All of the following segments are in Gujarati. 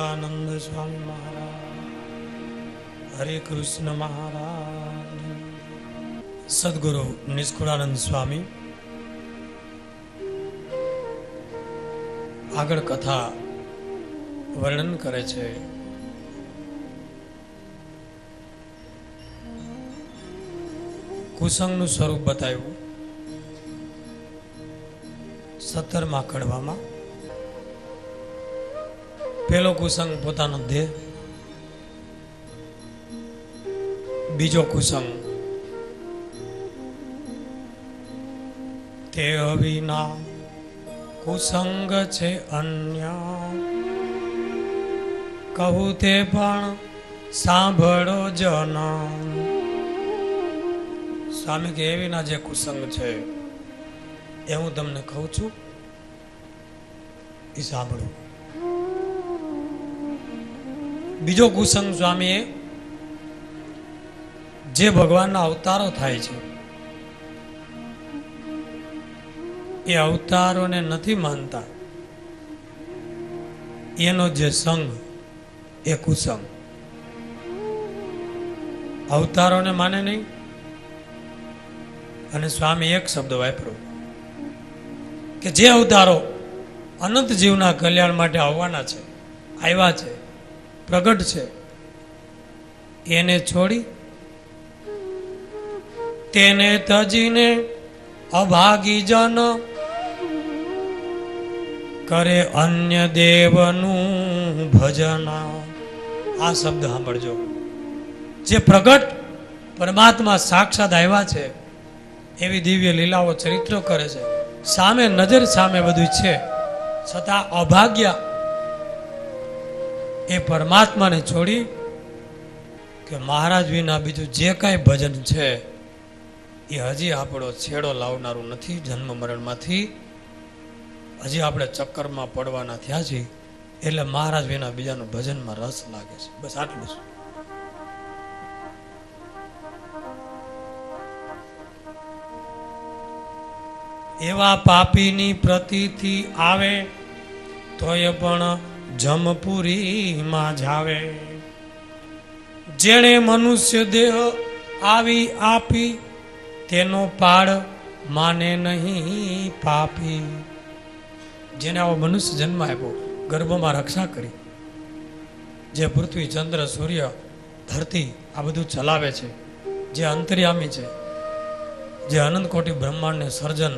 સચ્ચિદાનંદ સ્વામી મહારાજ, હરે કૃષ્ણ મહારાજ, સદગુરુ નિષ્કુળાનંદ સ્વામી આગળ કથા વર્ણન કરે છે. કુસંગનું સ્વરૂપ બતાવ્યું 17મા કડવામાં. પેલો કુસંગ પોતાનો દેહ, બીજો કુસંગ તે અવિના કુસંગ છે અન્ય, કહું તે પણ સાંભળો જન. સ્વામી કે એવીના જે કુસંગ છે એ હું તમને કહું છું, એ સાંભળો. બીજો કુસંગ સ્વામીએ જે ભગવાનના અવતારો થાય છે એ અવતારોને નથી માનતા, એનો જે સંગ એ કુસંગ. અવતારોને માને નહીં. અને સ્વામી એક શબ્દ વાપરો કે જે અવતારો અનંત જીવના કલ્યાણ માટે આવવાના છે, આવ્યા છે, પ્રગટ છે, એને છોડી તેને તજીને અભાગી જન કરે અન્ય દેવનું ભજન. આ શબ્દ સાંભળજો. જે પ્રગટ પરમાત્મા સાક્ષાત આવ્યા છે, એવી દિવ્ય લીલાઓ ચરિત્રો કરે છે, સામે નજર સામે બધું છે, છતાં અભાગ્ય એ પરમાત્માને છોડી કે મહારાજ વિના બીજું જે કાંઈ ભજન છે એ હજી આપણો છેડો લાવનારું નથી. જન્મ મરણમાંથી હજી આપણે ચક્કરમાં પડવાના થયા છીએ, એટલે મહારાજ વિના બીજાનું ભજનમાં રસ લાગે છે. બસ આટલું જ. એવા પાપીની પ્રતિથી આવે તોય પણ જમપુરીમાં જાવે. જેણે મનુષ્ય દેહ આવી આપી તેનો પાડ માને નહીં પાપી. જેને આવો મનુષ્ય જન્મ આપ્યો, ગર્ભમાં રક્ષા કરી, જે પૃથ્વી ચંદ્ર સૂર્ય ધરતી આ બધું ચલાવે છે, જે અંતર્યામી છે, જે અનંત કોટી બ્રહ્માંડને સર્જન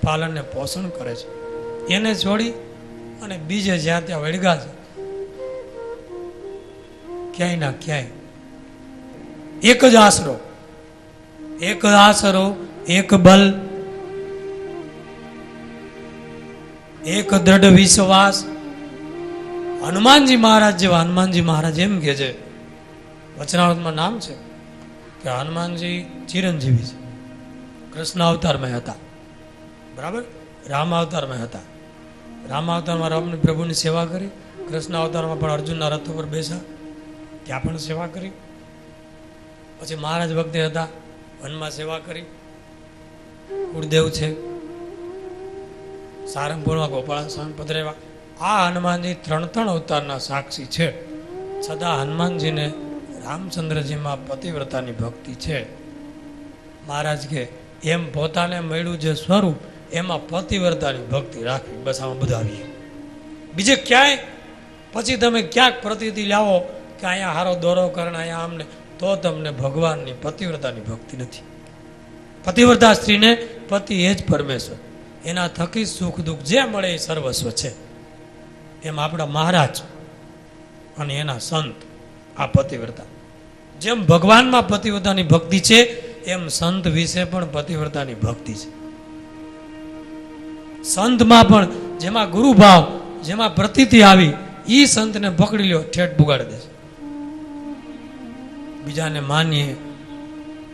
પાલન ને પોષણ કરે છે, એને છોડી અને બીજે જ્યાં ત્યાં વળગા છે, ક્યાંય ના ક્યાંય એક જ આશરો, એક આશરો, એક બલ, એક દ્રઢ વિશ્વાસ. હનુમાનજી મહારાજ જેવા હનુમાનજી મહારાજ એમ કે છે, વચનાવતમાં નામ છે કે હનુમાનજી ચિરંજીવી છે. કૃષ્ણ અવતારમાં હતા, બરાબર, રામ અવતારમાં હતા. રામ અવતારમાં રામની પ્રભુની સેવા કરી, કૃષ્ણ અવતારમાં પણ અર્જુનના રથ ઉપર બેસા, ત્યાં પણ સેવા કરી. પછી મહારાજ ભક્તિ હતા, વનમાં સેવા કરી. કુળદેવ છે, સારંગપુરમાં ગોપાલ સ્વામી પધરેવા. આ હનુમાનજી 3 અવતારના સાક્ષી છે, છતાં હનુમાનજીને રામચંદ્રજીમાં પતિવ્રતાની ભક્તિ છે. મહારાજ કે એમ પોતાને મળ્યું જે સ્વરૂપ એમાં પતિવ્રતાની ભક્તિ રાખવી. બસ આમાં બધા આવી. બીજે ક્યાંય પછી તમે ક્યાંક પ્રતિથી લાવો કે અહીંયા હારો દોરો કરે, અહીંયા આમને, તો તમને ભગવાનની પતિવ્રતાની ભક્તિ નથી. પતિવ્રતા સ્ત્રીને પતિ એ જ પરમેશ્વર, એના થકી સુખ દુઃખ જે મળે એ સર્વસ્વ છે. એમ આપણા મહારાજ અને એના સંત આ પતિવ્રતા. જેમ ભગવાનમાં પતિવ્રતાની ભક્તિ છે, એમ સંત વિશે પણ પતિવ્રતાની ભક્તિ છે. સંતમાં પણ જેમાં ગુરુભાવ, જેમાં પ્રતીતિ આવી, એ સંતને પકડી લ્યો, ઠેઠ પુગાડી દેશે. બીજાને માનીએ,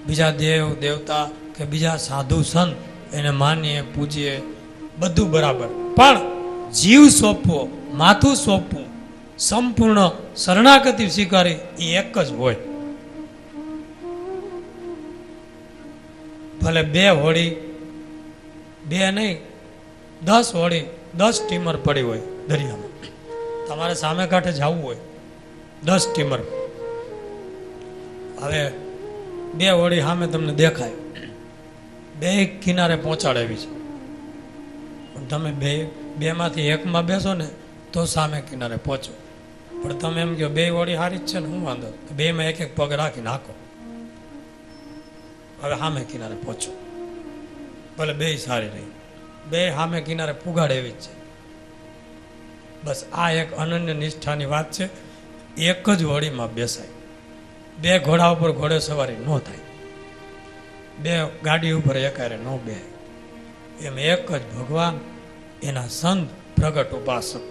બીજા દેવ દેવતા કે બીજા સાધુ સંત એને માનીએ, પૂજીએ, બધું બરાબર, પણ જીવ સોંપવો, માથું સોંપવું, સંપૂર્ણ શરણાગતિ સ્વીકારી એ એક જ હોય. ભલે 2 હોડી, 2 નહીં 10 હોડી, 10 સ્ટીમર પડી હોય દરિયામાં, તમારે સામે કાંઠે જવું હોય 10 સ્ટીમર, હવે 2 હોડી સામે તમને દેખાય, 2 કિનારે પહોંચાડેવી છે, પણ તમે બેમાંથી એકમાં બેસો ને તો સામે કિનારે પહોંચો. પણ તમે એમ કહો 2 હોડી સારી જ છે ને, હું વાંધો, 2માં એક પગ રાખીને હાંકો, હવે સામે કિનારે પહોંચો, ભલે 2 સારી રહી, 2 સામે કિનારે પુગાડે એવી જ છે. બસ આ એક અનન્ય નિષ્ઠાની વાત છે. એક જ હોડીમાં બેસાય, 2 ઘોડા ઉપર ઘોડે સવારી ન થાય, 2 ગાડી ઉપર એકારે ન બેહાય. એમ એક જ ભગવાન, એના સંત પ્રગટ ઉપાસક,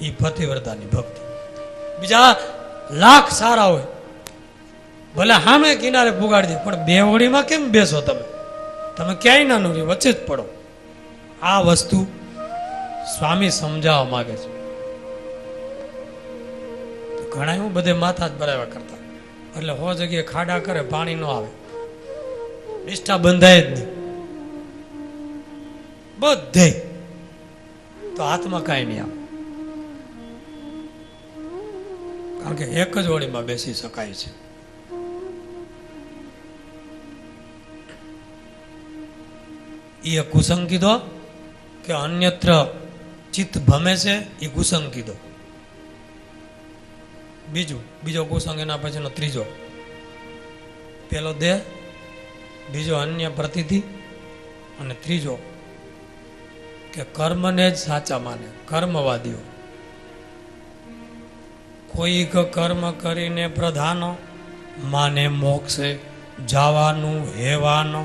એ પતિવ્રતાની ભક્તિ. બીજા લાખ સારા હોય, ભલે સામે કિનારે પુગાડી દે, પણ 2 હોડીમાં કેમ બેસો તમે? તમે ક્યાંય નાનું રહી, વચ્ચે જ પડો. આ વસ્તુ સ્વામી સમજાવવા માગે છે. ઘણા એવું બધે માથા જ ભરાવ્યા કરતા, એટલે 100 જગ્યાએ ખાડા કરે, પાણી ન આવે, નિષ્ઠા બંધાય જ નહીં બધે, તો હાથમાં કાંઈ નહીં આવે. કારણ કે એક જ હોડીમાં બેસી શકાય છે. એ કુસંગ કીધો કે અન્યત્ર ચિત્ત ભમે છે, એ કુસંગ કીધો. બીજો કુસંગ એના પછીનો ત્રીજો. પેલો દેહ, બીજો અન્ય પ્રતિથિ, અને ત્રીજો કે કર્મને જ સાચા માને, કર્મવાદીઓ. કોઈક કર્મ કરીને પ્રધાનો માને મોક્ષે જવાનું હેવાનો,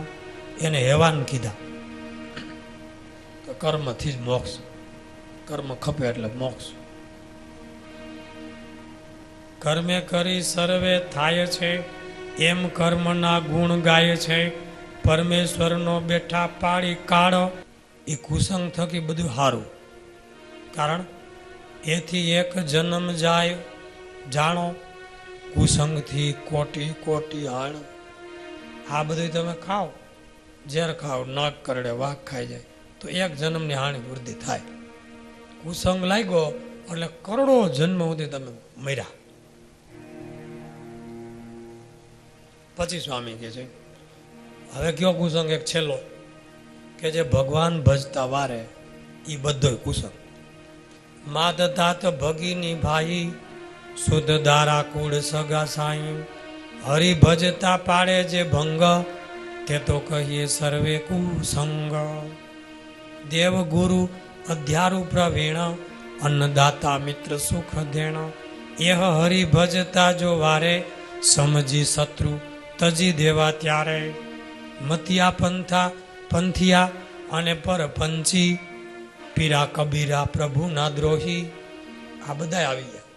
એને હેવાન કીધા. કર્મથી જ મોક્ષ, કર્મ ખપે એટલે મોક્ષ. કર્મે કરી સર્વે થાય છે, એમ કર્મના ગુણ ગાય છે. પરમેશ્વરનો બેઠા પાડી કાઢો, એ કુસંગ થકી બધું સારું. કારણ એથી એક જન્મ જાય જાણો, કુસંગથી કોટી કોટી હાણ. આ બધું તમે ખાઓ, ઝેર ખાઓ, નાક કરડે, વાઘ ખાઈ જાય, તો એક જન્મની હાણી વૃદ્ધિ થાય. કુસંગ લાગ્યો એટલે કરોડો જન્મ સુધી તમે મર્યા. પછી સ્વામી કહે છે, હવે કયો કુસંગ એક છેલ્લો, કે જે ભગવાન ભજતા વારે એ બધો કુસંગ. માદ તાત ભગીની ભાઈ, શુદ્ધ દારા કુળ સગા સાઈ. હરિ ભજતા પાડે જે ભંગ, તે તો કહીએ સર્વે કુસંગ. દેવ ગુરુ અધ્યારુ પ્રવીણ, અન્નદાતા મિત્ર સુખ દેણ. એહ હરિ ભજતા જો વારે, સમજી શત્રુ તજી દેવા ત્યારે. મતિયા પંથિયા અને પરપંચી, પીરા કબીરા પ્રભુના દ્રોહી. આ બધા આવી ગયા,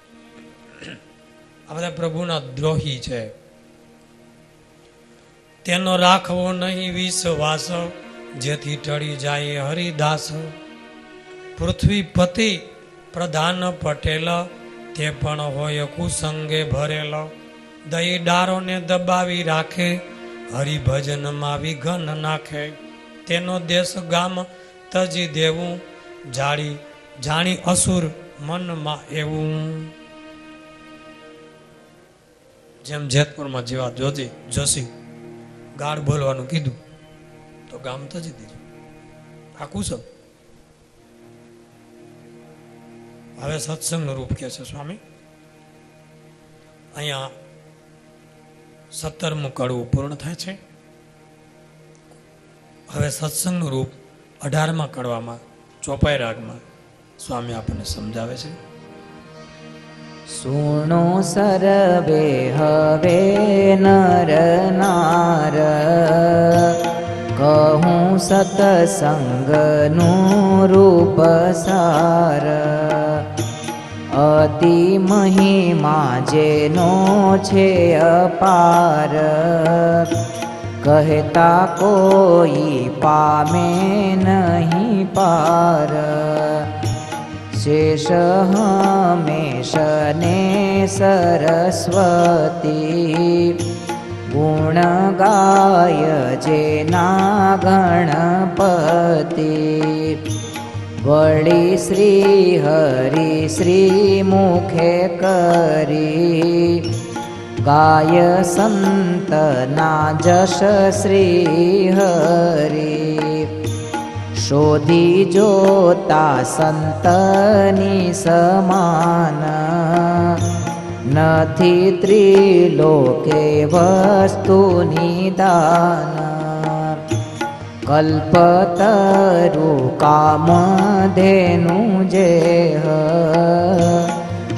આ બધા પ્રભુના દ્રોહી છે. તેનો રાખવો નહીં વિશ્વાસ, જેથી ટળી જાય હરિદાસ. પૃથ્વીપતિ પ્રધાન પટેલ, તે પણ હોય કુસંગે ભરેલ. દઈ ડારોને દબાવી રાખે, હરિભજનમાં વિઘન નાખે. તેનો દેશ ગામ તજી દેવું, જાણી અસુર મનમાં એવું. જેમ જેતપુરમાં જેવા જોશી ગાળ બોલવાનું કીધું તો ગામ તજી દીધું. આ કુસંગ. હવે સત્સંગનું રૂપ કહે છે સ્વામી. અહીંયા 17મું કડવું પૂર્ણ થાય છે. હવે સત્સંગનું રૂપ 18મા કડવામાં ચોપાઈ રાગમાં સ્વામી આપણને સમજાવે છે. સુણો સર્વે હવે નર નાર, કહું સતસંગનું રૂપ સાર. અતિ મહિમા જેનો છે અપાર, કહેતા કોઈ પામે નહીં પાર. શેષ હમેશને સરસ્વતી, ગુણ ગાય જેના ગણપતિ. વળી શ્રી હરિ શ્રી મુખે કરી ગાય સંતના જશ શ્રી હરિ શોધી જોતા સંતની સમાન નથી ત્રિલોકે વસ્તુ નિદાન કલ્પતરુ કામધેનુ જેહ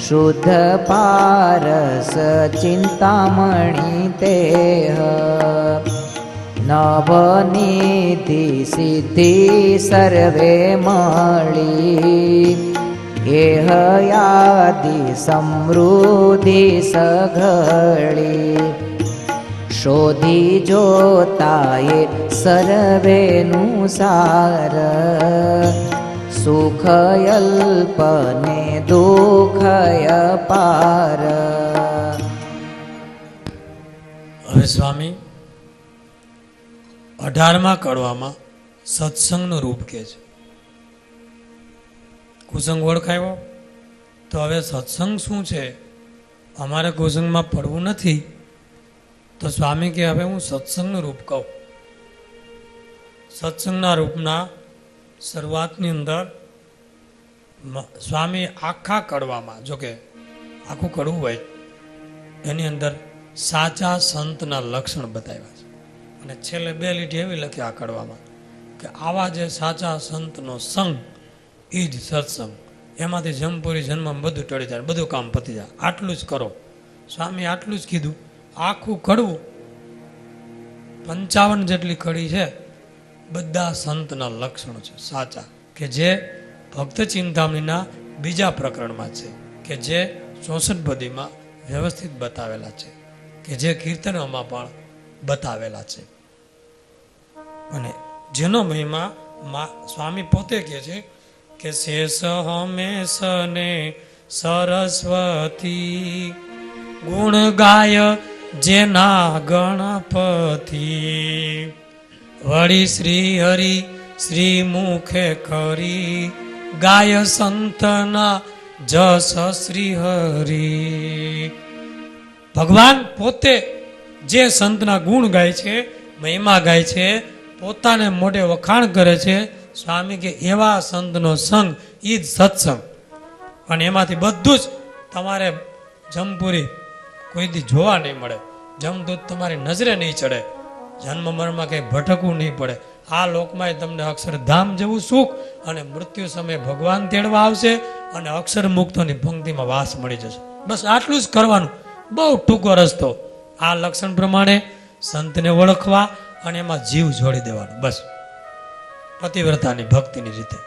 શુદ્ધ પારસ ચિંતામણી તેહ નવનિધિ સિદ્ધિ સર્વે મળી એહ યાદિ સમૃદ્ધિ સઘળી શોધી જોતાએ સર્વેનું સાર સુખયલ્પને દુઃખય પાર. હવે સ્વામી 18મા કડવામાં સત્સંગનું રૂપ કહે છે. કુસંગ ઓળખાયો તો હવે સત્સંગ શું છે? અમારે કુસંગમાં પડવું નથી તો સ્વામી કે હવે હું સત્સંગનું રૂપ કહું. સત્સંગના રૂપના શરૂઆતની અંદર સ્વામી આખા કડવામાં, જોકે આખું કડવું હોય એની અંદર સાચા સંતના લક્ષણ બતાવ્યા છે અને છેલ્લે 2 લીટી એવી લખી આ કડવામાં કે આવા જે સાચા સંતનો સંગ એ જ સત્સંગ, એમાંથી જમપુરી જન્મ બધું ટળી જાય, બધું કામ પતી જાય, આટલું જ કરો. સ્વામી આટલું જ કીધું. આખું કડવું 55 જેટલી કડી છે, બધા સંતના લક્ષણો છે સાચા, કે જે ભક્ત ચિંતામણીના બીજા પ્રકરણમાં છે, કે જે 64 પદીમાં વ્યવસ્થિત બતાવેલા છે, કે જે કીર્તનોમાં પણ બતાવેલા છે. અને જેનો મહિમા સ્વામી પોતે કહે છે કે શેષ હમેશને સરસ્વતી ગુણ ગાય જેના ગણપતિ વળી શ્રી હરિ શ્રી મુખે કરી ગાય સંતના જસ શ્રી હરિ. ભગવાન પોતે જે સંતના ગુણ ગાય છે, મહિમા ગાય છે, પોતાને મોઢે વખાણ કરે છે. સ્વામી કે એવા સંતનો સંગ ઈ જ સત્સંગ. અને એમાંથી બધું જ તમારે જમપુરી કોઈથી જોવા નહીં મળે, જમદૂત તમારી નજરે નહીં ચડે, જન્મ મરણમાં કંઈ ભટકવું નહીં પડે. આ લોકમાં તમને અક્ષરધામ જેવું સુખ અને મૃત્યુ સમયે ભગવાન તેડવા આવશે અને અક્ષર મુક્તોની પંક્તિમાં વાસ મળી જશે. બસ આટલું જ કરવાનું, બહુ ટૂંકો રસ્તો. આ લક્ષણ પ્રમાણે સંતને ઓળખવા અને એમાં જીવ જોડી દેવાનો, બસ પતિવ્રતાની ભક્તિની રીતે.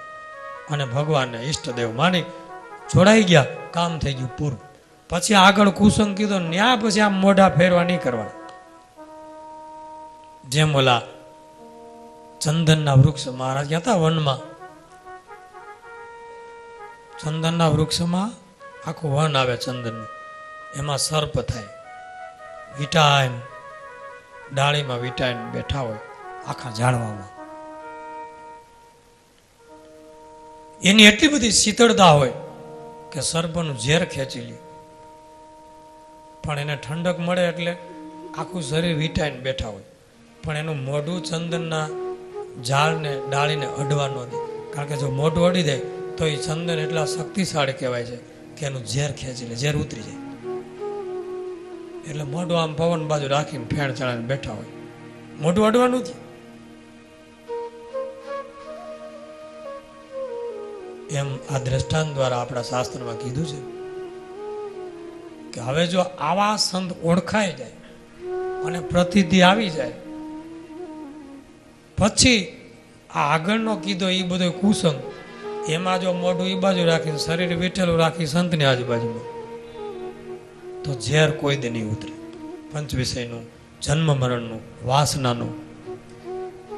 અને ભગવાનને ઈષ્ટદેવ માની જોડાઈ ગયા, કામ થઈ ગયું પૂરું. પછી આગળ કુસંગ કીધો, ન્યા પછી આમ મોઢા ફેરવા નહીં કરવાના. જેમ ઓલા ચંદનના વૃક્ષ, મહારાજ ગયા હતા વનમાં, ચંદનના વૃક્ષમાં આખું વન આવે ચંદનનું, એમાં સર્પ થાય, વિટાઈન ડાળીમાં વિટાઈન બેઠા હોય આખા ઝાડવામાં. એની એટલી બધી શીતળતા હોય કે સર્પનું ઝેર ખેંચી લે, પણ એને ઠંડક મળે એટલે આખું શરીર વિટાઈને બેઠા હોય, પણ એનું મોઢું ચંદનના ઝાડને ડાળીને અડવા ન દે. કારણ કે જો મોઢું અડી જાય તો એ ચંદન એટલા શક્તિશાળી કહેવાય છે કે એનું ઝેર ખેંચી લે, ઝેર ઉતરી જાય. એટલે મોઢું આમ પવન બાજુ રાખીને ફેણ ચડાવીને બેઠા હોય, મોઢું અડવાનું નથી. એમ આ દ્રષ્ટાંત દ્વારા આપણા શાસ્ત્રમાં કીધું છે કે હવે જો આવા સંત ઓળખાઈ જાય અને પ્રતિધિ આવી જાય, પછી આ આગળનો કીધો એ બધો કુસંગ, એમાં જો મોઢું એ બાજુ રાખીને શરીર બેઠેલું રાખી સંતની આજુબાજુમાં, તો ઝેર કોઈ દે નહીં ઉતરે. પંચ વિષયનું, જન્મ મરણનું, વાસનાનું,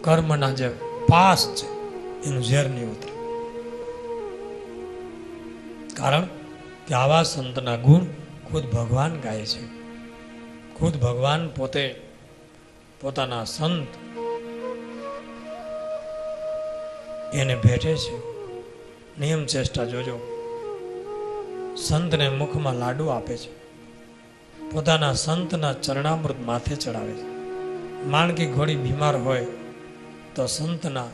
કર્મના જે પાસ છે એનું ઝેર નહીં ઉતરે. કારણ કે આવા સંતના ગુણ ખુદ ભગવાન ગાય છે. ખુદ ભગવાન પોતે પોતાના સંત એને ભેટે છે. નિયમ ચેષ્ટા જોજો. સંતને મુખમાં લાડુ આપે છે, પોતાના સંતના ચરણામૃત માથે ચડાવે છે. માણકી ઘોડી બીમાર હોય તો સંતના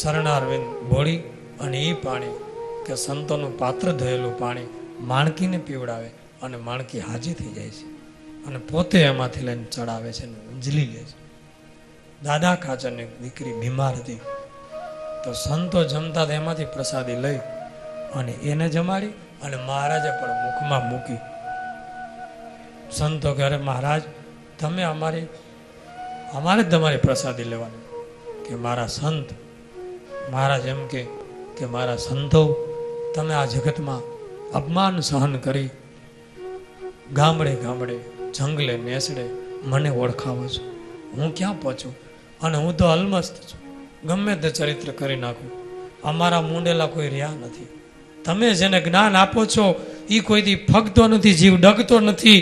ચરણારવિંદ બોળી અને એ પાણી કે સંતોનું પાત્ર ધોયેલું પાણી માણકીને પીવડાવે અને માણકી હાજી થઈ જાય છે અને પોતે એમાંથી લઈને ચડાવે છે અને ઉંજલી લે છે. દાદા ખાચરની દીકરી બીમાર હતી તો સંતો જમતા હતા એમાંથી પ્રસાદી લઈ અને એને જમાડી અને મહારાજે પણ મુખમાં મૂકી. સંતો કહે, મહારાજ તમે અમારે જ તમારી પ્રસાદી લેવાની. કે મારા સંત, મહારાજ એમ કે મારા સંતો, તમે આ જગતમાં અપમાન સહન કરી ગામડે ગામડે જંગલે નેસડે મને ઓળખાવો છો. હું ક્યાં પહોંચું? અને હું તો અલમસ્ત છું, ગમે તે ચરિત્ર કરી નાખું. અમારા મૂંડેલા કોઈ રહ્યા નથી. તમે જેને જ્ઞાન આપો છો એ કોઈથી ફગતો નથી, જીવ ડગતો નથી.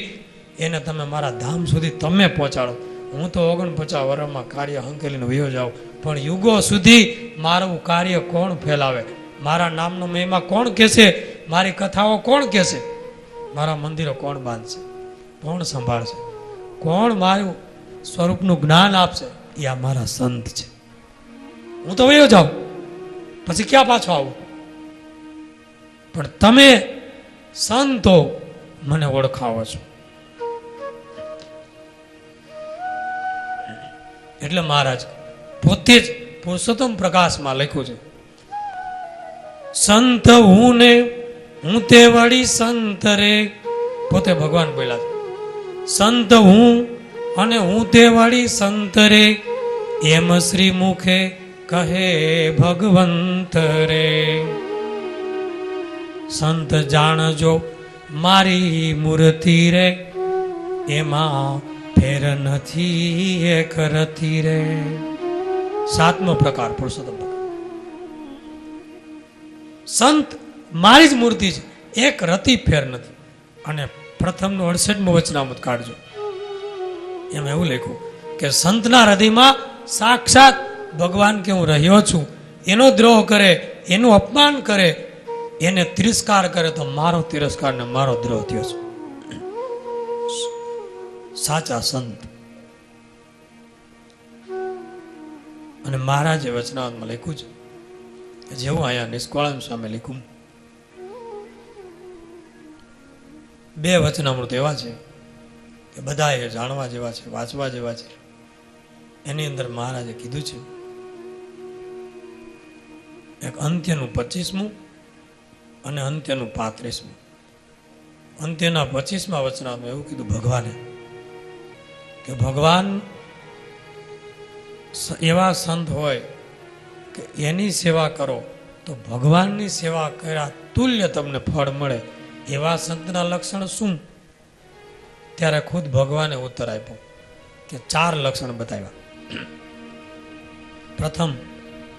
એને તમે મારા ધામ સુધી તમે પહોંચાડો. હું તો 49 વર્ષમાં કાર્ય હંકેલીને વયો જાઉં, પણ યુગો સુધી મારું કાર્ય કોણ ફેલાવે? મારા નામનો મહિમા કોણ કહેશે? મારી કથાઓ કોણ કહેશે? મારા મંદિરો કોણ બાંધશે? કોણ સંભાળશે? કોણ મારું સ્વરૂપનું જ્ઞાન આપશે? એ આ મારા સંત છે. હું તો વયો જાઉં, પછી ક્યાં પાછો આવું? પણ તમે સંતો મને ઓળખાવો છો. એટલે મહારાજ પોતે જ પુરુષોત્તમ પ્રકાશમાં લખ્યું છે, સંત હું ને હું તે વળી સંત રે. પોતે ભગવાન બોલ્યા છે, સંત હું અને હું તે વળી સંત રે, એમ શ્રી મુખે કહે ભગવંત રે. સંત જાણજો મારી મૂર્તિ રે, એમાં ફેર નથી એક રતી રે. 7મો પ્રકાર પુરુષોત્તમ પ્રકાર. સંત મારી જ મૂર્તિ છે, એક રતી ફેર નથી. અને પ્રથમનું 68મું વચનામૃત કાઢજો, એમ એવું લખ્યું કે સંતના હૃદયમાં સાક્ષાત ભગવાન કે હું રહ્યો છું. એનો દ્રોહ કરે, એનું અપમાન કરે, એને તિરસ્કાર કરે તો મારો તિરસ્કાર ને મારો દ્રોહ થયો છે. સાચા સંત. અને મહારાજે વચનામૃતમાં લખ્યું છે, જેવું અહીંયા નિષ્કાળાનંદ સ્વામી લખ્યું, 2 વચનામૃત એવા છે કે બધા એ જાણવા જેવા છે, વાંચવા જેવા છે. એની અંદર મહારાજે કીધું છે, એક અંત્યનું 25મું અને અંત્યનું 35મું. અંત્યના 25મા વચનામાં એવું કીધું ભગવાને કે ભગવાન એવા સંત હોય કે એની સેવા કરો તો ભગવાનની સેવા કર્યા તુલ્ય તમને ફળ મળે. એવા સંતના લક્ષણ શું? ત્યારે ખુદ ભગવાને ઉત્તર આપ્યો કે 4 લક્ષણ બતાવ્યા. પ્રથમ,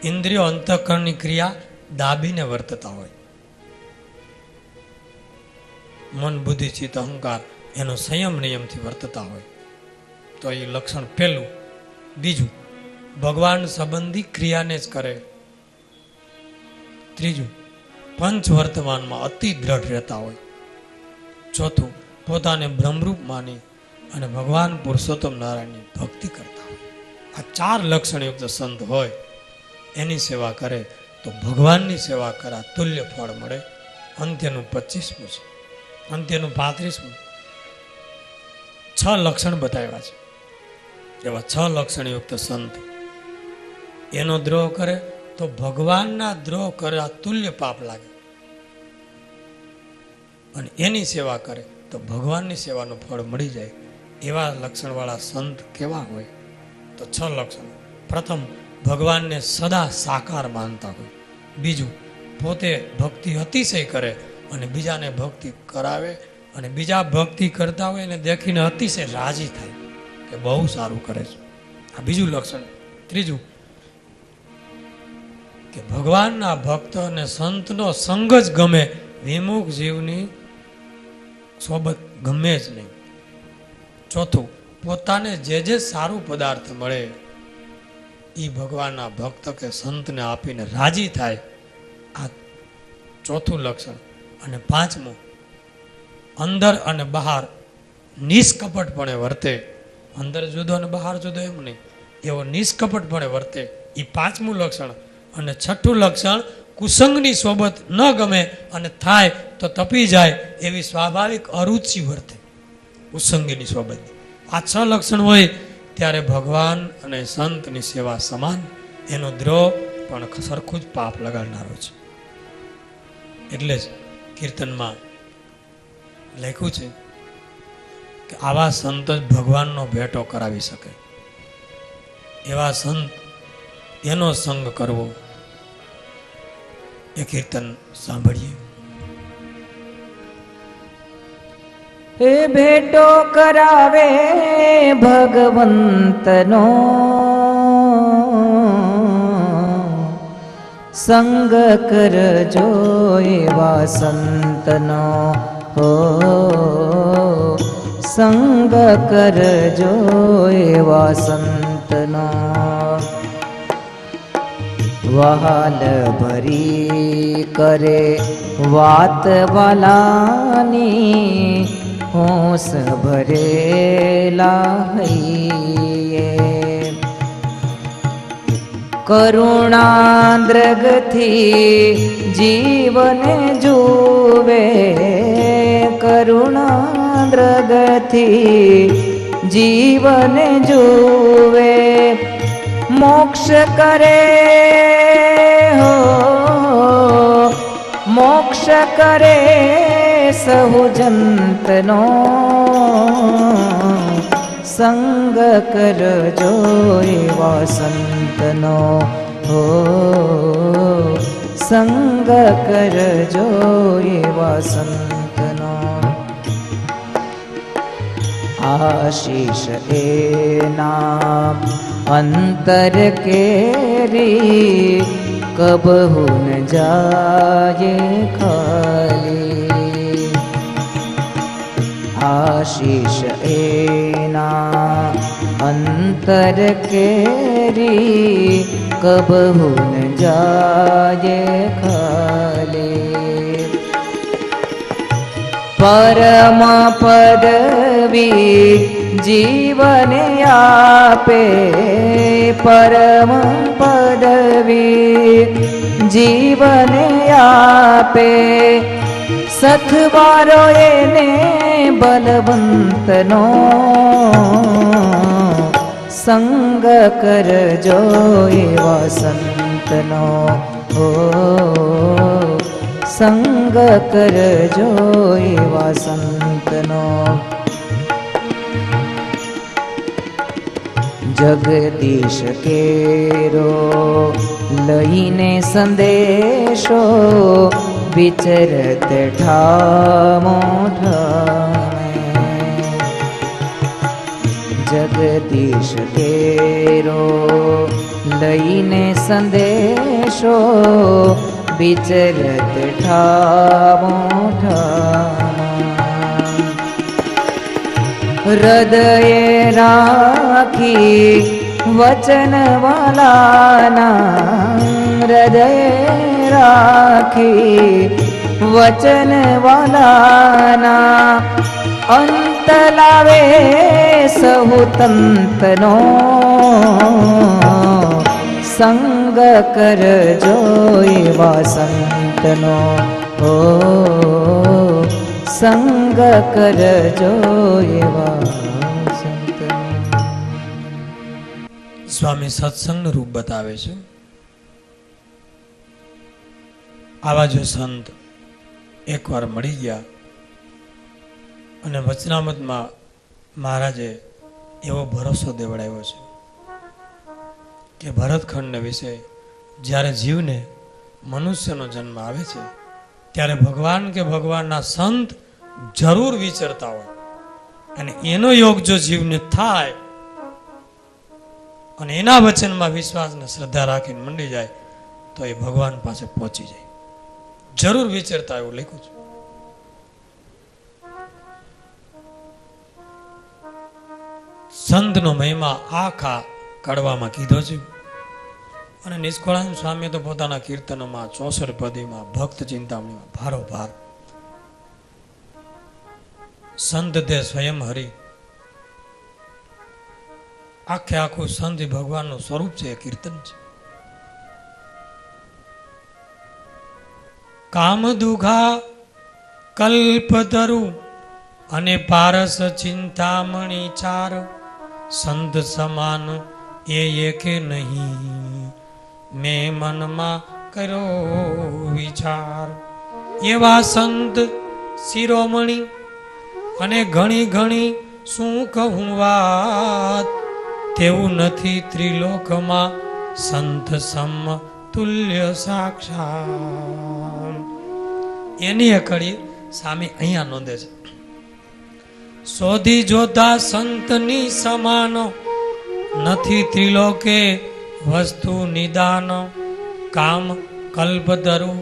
ઇન્દ્રિયો અંતઃકરણની ક્રિયા દાબીને વર્તતા હોય. મન, બુદ્ધિ, ચિત્ત, અહંકાર એનો સંયમ નિયમથી વર્તતા હોય તો એ લક્ષણ પહેલું. બીજું, ભગવાન સંબંધી ક્રિયાને જ કરે. ત્રીજું, પંચ વર્તમાનમાં અતિ દ્રઢ રહેતા હોય. ચોથું, પોતાને બ્રહ્મરૂપ માની અને ભગવાન પુરુષોત્તમ નારાયણની ભક્તિ કરતા હોય. આ 4 લક્ષણયુક્ત સંત હોય એની સેવા કરે તો ભગવાનની સેવા કરા તુલ્ય ફળ મળે. અંત્યનું 25મું છે, અંત્યનું 35મું. 6 લક્ષણ બતાવ્યા છે. એવા 6 લક્ષણયુક્ત સંત એનો દ્રોહ કરે તો ભગવાનના દ્રોહ કર્યા તુલ્ય પાપ લાગે, અને એની સેવા કરે તો ભગવાનની સેવાનું ફળ મળી જાય. એવા લક્ષણવાળા સંત કેવા હોય? તો 6 લક્ષણ. પ્રથમ, ભગવાનને સદા સાકાર માનતા હોય. બીજું, પોતે ભક્તિ અતિશય કરે અને બીજાને ભક્તિ કરાવે, અને બીજા ભક્તિ કરતા હોય એને દેખીને અતિશય રાજી થાય કે બહુ સારું કરે છે. આ બીજું લક્ષણ. ત્રીજું, કે ભગવાનના ભક્ત અને સંતનો સંગ જ ગમે, વિમુખ જીવની સોબત ગમે જ નહીં. ચોથું, પોતાને જે સારું પદાર્થ મળે એ ભગવાનના ભક્ત કે સંતને આપીને રાજી થાય આ ચોથું લક્ષણ. અને પાંચમું, અંદર અને બહાર નિષ્કપટપણે વર્તે. અંદર જુદો અને બહાર જુદો એમ નહીં, એવો નિષ્કપટપણે વર્તે, એ પાંચમું લક્ષણ. અને છઠ્ઠું લક્ષણ, કુસંગની સોબત ન ગમે અને થાય તો તપી જાય એવી સ્વાભાવિક અરુચિ વર્તે કુસંગીની સોબત. આ 6 લક્ષણ હોય ત્યારે ભગવાન અને સંતની સેવા સમાન, એનો દ્રોહ પણ સરખું જ પાપ લગાડનારો છે. એટલે જ કીર્તનમાં લખ્યું છે કે આવા સંત જ ભગવાનનો ભેટો કરાવી શકે, એવા સંત એનો સંગ કરવો. એ કીર્તન સાંભળીએ. હે ભેટો કરાવે ભગવંતનો, સંગ કરજો એવા સંતનો. હો સંગ કરજો એવા સંતનો. વહાલ ભરી કરે વાત વાલાની, હોંશ ભરેલા હૈયે. કરુણાદ્રગથી જીવને જુવે, કરુણાદ્રગથી જીવને જુવે. મોક્ષ કરે હો મોક્ષ કરે સહુ જંતનો, સંગ કરજો એવા સંતનો. હો સંગ કરજો એવા સંતનો. આશીષ એના અંતર કેરી, કબહુ ન જાયે ખાલી. આશીષ એના અંતર કેરી, કબહુ ન જાયે ખાલી. પરમ પદવી જીવને આપે, પરમ પદવી જીવને આપે. સથવારો એને બલવંતનો, સંગ કરજો એવા સંતનો. હો સંગ કરજો એવા સંતનો. જગદીશ કેરો લઈને સંદેશો, વિચરત ઠામો ઠામે. જગદીશ કેરો લઈને સંદેશો, વિચરત ઠામો ઠામા. હૃદયે રાખી વચન વાલાના, હૃદયે રાખી વચન વાલાના. અંત લાવે સહુ તંતનો, સંગ કરજો એવા સંતનો. ઓ સંગ કરજો એવા સંતનો. સ્વામી સત્સંગનું રૂપ બતાવે છે. આવા જો સંત એકવાર મળી ગયા અને વચનામતમાં મહારાજે એવો ભરોસો દેવડાવ્યો છે કે ભરતખંડને વિશે જ્યારે જીવને મનુષ્યનો જન્મ આવે છે ત્યારે ભગવાન કે ભગવાનના સંત જરૂર વિચરતા હોય, અને એનો યોગ જો જીવને થાય અને એના વચનમાં વિશ્વાસ ને શ્રદ્ધા રાખીને મંડી જાય તો એ ભગવાન પાસે પહોંચી જાય. જરૂર વિચરતા એવું લખ્યું છે. સંતનો મહિમા આખા કડવામાં કીધો છે અને નિષ્કળાનંદ સ્વામી તો પોતાના કીર્તનોમાં 64 પદીમાં ભક્ત ચિંતામણીમાં ભારોભાર સંત તે સ્વયં હરિ, આખે આખું સંત ભગવાનનું સ્વરૂપ છે, કીર્તન છે. કામ દુઘા કલ્પતરુ અને પારસ ચિંતામણી ચાર, સંત સમાન એ એકે નહીં મેં મનમાં કર્યો વિચાર. એવા સંત શિરોમણી અને ઘણી ઘણી શું કહું વાત, તેવું નથી ત્રિલોકમાં સંત સમ તુલ્ય સાક્ષાત. એની અકડી સામે અહીંયા નોંધે છે, શોધી જોતા સંતની સમાન, નથી ત્રિલોકે વસ્તુ નિદાન. કામ કલ્પતરુ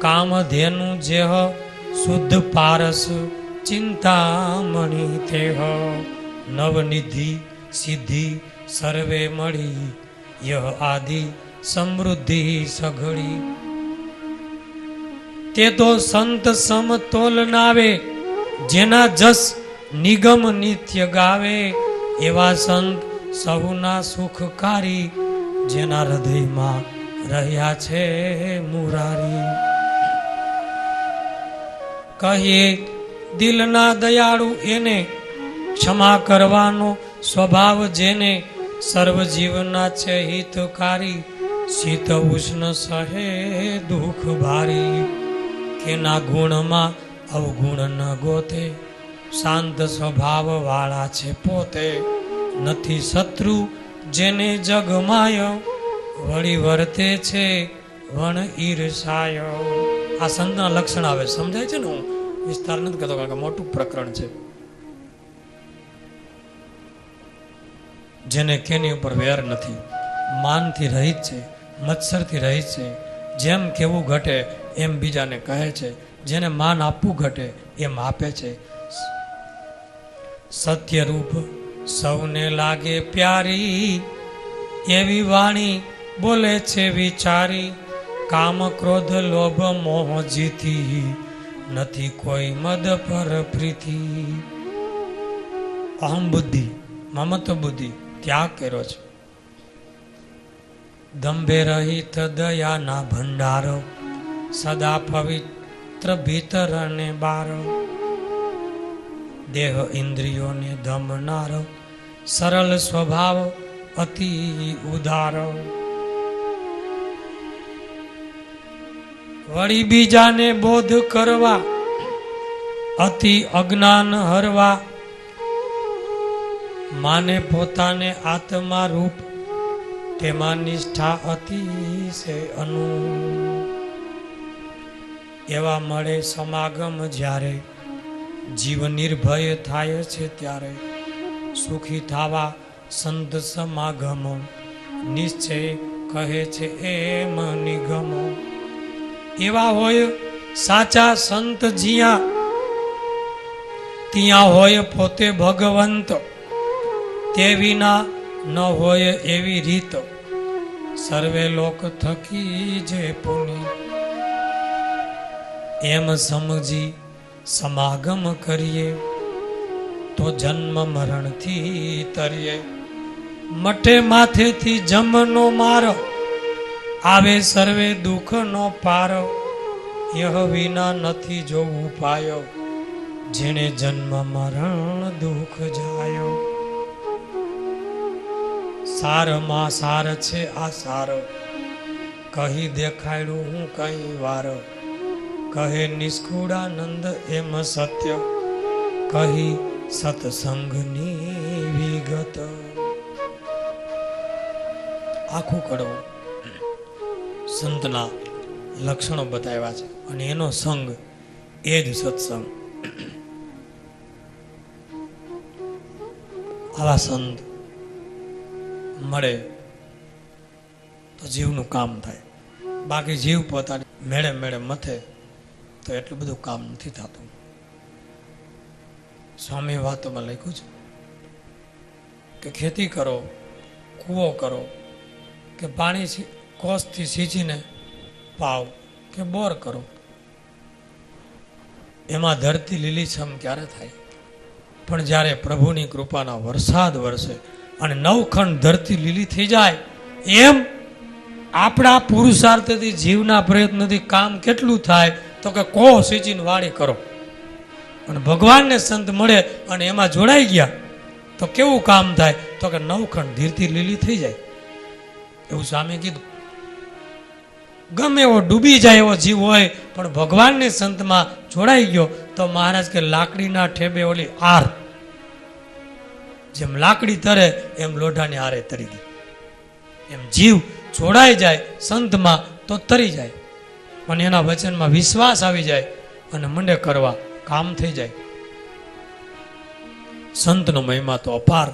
કામધેનુ જેહ, શુદ્ધ પારસ ચિંતામણી તેહ. નવનિધિ સિદ્ધિ સર્વે મળી, યહ આદિ સમૃદ્ધિ સઘળી. તે તો સંત સમતોલ નાવે, જેના જસ નિગમ નિત્ય ગાવે. એવા સંત સહુના સુખકારી, જેના હૃદયમાં રહ્યા છે મુરારી. કહીએ દિલના દયાળુ એને, ક્ષમા કરવાનો સ્વભાવ જેને. સર્વ જીવના છે હિતકારી, શીત ઉષ્ણ સહે દુઃખ ભારી. કેના ગુણમાં અવગુણ ન ગોતે, શાંત સ્વભાવ વાળા છે પોતે. નથી શત્રુ જેને જગમાય, વળી વર્તે છે વણ ઈર્ષાય. આ સંતના લક્ષણ આવે, સમજાય છે ને? હું વિસ્તાર નથી કરતો કારણ કે મોટું પ્રકરણ છે. જેને કેની ઉપર વેર નથી, માનથી રહિત છે, મત્સરથી રહિત છે. જેમ કેવું ઘટે એમ બીજાને કહે છે, જેને માન આપવું ઘટે એમ આપે છે. સત્ય રૂપ સૌને લાગે પ્યારી, એવી વાણી બોલે છે વિચારી. કામ ક્રોધ લોભ મોહ જીતી, નથી કોઈ મદ પર પ્રીતિ. અહમ બુદ્ધિ મમત્વ બુદ્ધિ ત્યાગ કર્યો છે. દંભે રહિત દયાના ભંડારો, સદા પવિત્ર ભીતર અને બાર. દેહ ઇન્દ્રિયોને દમનારો, સરળ સ્વભાવ અતિ ઉદાર. વળી બીજાને બોધ કરવા, અતિ અજ્ઞાન હરવા. માને પોતાને આત્મા રૂપ, તેમાં નિષ્ઠા અતિ છે અનુ. એવા મળે સમાગમ જ્યારે, જીવ નિર્ભય થાય છે ત્યારે. સુખી થવા સંત સમાગમો, નિશ્ચય કહે છે એમ નિગમો. એવા હોય સાચા સંત જ્યાં, ત્યાં હોય પોતે ભગવંત. તે વિના ન હોય એવી રીત, સર્વે લોક થકી જે પુનિ. એમ સમજી સમાગમ કરીએ, તો જન્મ મરણથી તરીએ. મઠે માથેથી જમનો માર, આવે સર્વે દુઃખનો પાર. યહ વિના નથી જો ઉપાયો, જેને જન્મ મરણ દુઃખ જાયો. સારમાં સાર છે આ સાર, કહી દેખાડ્યું હું કઈ વાર. કહે નિષ્કુળાનંદ એમ સત્ય, કહી સત્સંગની વિગત. આખું કડવું સંતના લક્ષણો બતાવ્યા છે, અને એનો સંગ એ જ સત્સંગ. આવા સંત મળે તો જીવનું કામ થાય. બાકી જીવ પોતાની મેળે મેળે મથે તો એટલું બધું કામ નથી થતું. સ્વામી વાતોમાં લખ્યું છે કે ખેતી કરો, કૂવો કરો કે પાણી કોસથી સિંચીને પાવ કે બોર કરો, એમાં ધરતી લીલીછમ ક્યારે થાય? પણ જ્યારે પ્રભુની કૃપાના વરસાદ વરસે અને નવખંડ ધરતી લીલી થઈ જાય, એમ આપણા પુરુષાર્થથી જીવના પ્રયત્નથી કામ કેટલું થાય? તો કે કોહ સિંચીને વાડી કરો અને ભગવાનને સંત મળે અને એમાં જોડાઈ ગયા તો કેવું કામ થાય? તો કે નવખંડ ધરતી લીલી થઈ જાય. એવું સ્વામી કીધું. ગમે એવો ડૂબી જાય એવો જીવ હોય પણ ભગવાનની સંતમાં જોડાઈ ગયો તો મહારાજ કે લાકડીના ઠેબે ઓલી આર, જેમ લાકડી તરે એમ લોઢાની આરે તરી ગઈ. એમ જીવ જોડાઈ જાય સંતમાં તો તરી જાય અને એના વચનમાં વિશ્વાસ આવી જાય અને મંડે કરવા, કામ થઈ જાય. સંતનો મહિમા તો અપાર.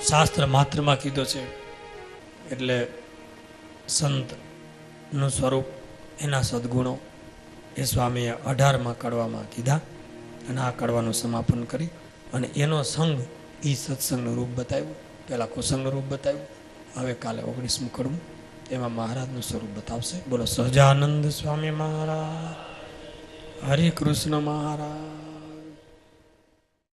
શાસ્ત્ર માત્રમાં કીધો છે. એટલે સંતનું સ્વરૂપ, એના સદગુણો એ સ્વામીએ 18માં કડવામાં કીધા અને આ કડવાનું સમાપન કરી અને એનો સંગ એ સત્સંગનું રૂપ બતાવ્યું. પહેલાં કુસંગનું રૂપ બતાવ્યું, હવે કાલે 19મું કડવું એમાં મહારાજનું સ્વરૂપ બતાવશે. બોલો સહજાનંદ સ્વામી મહારાજ, હરિ કૃષ્ણ મહારાજ.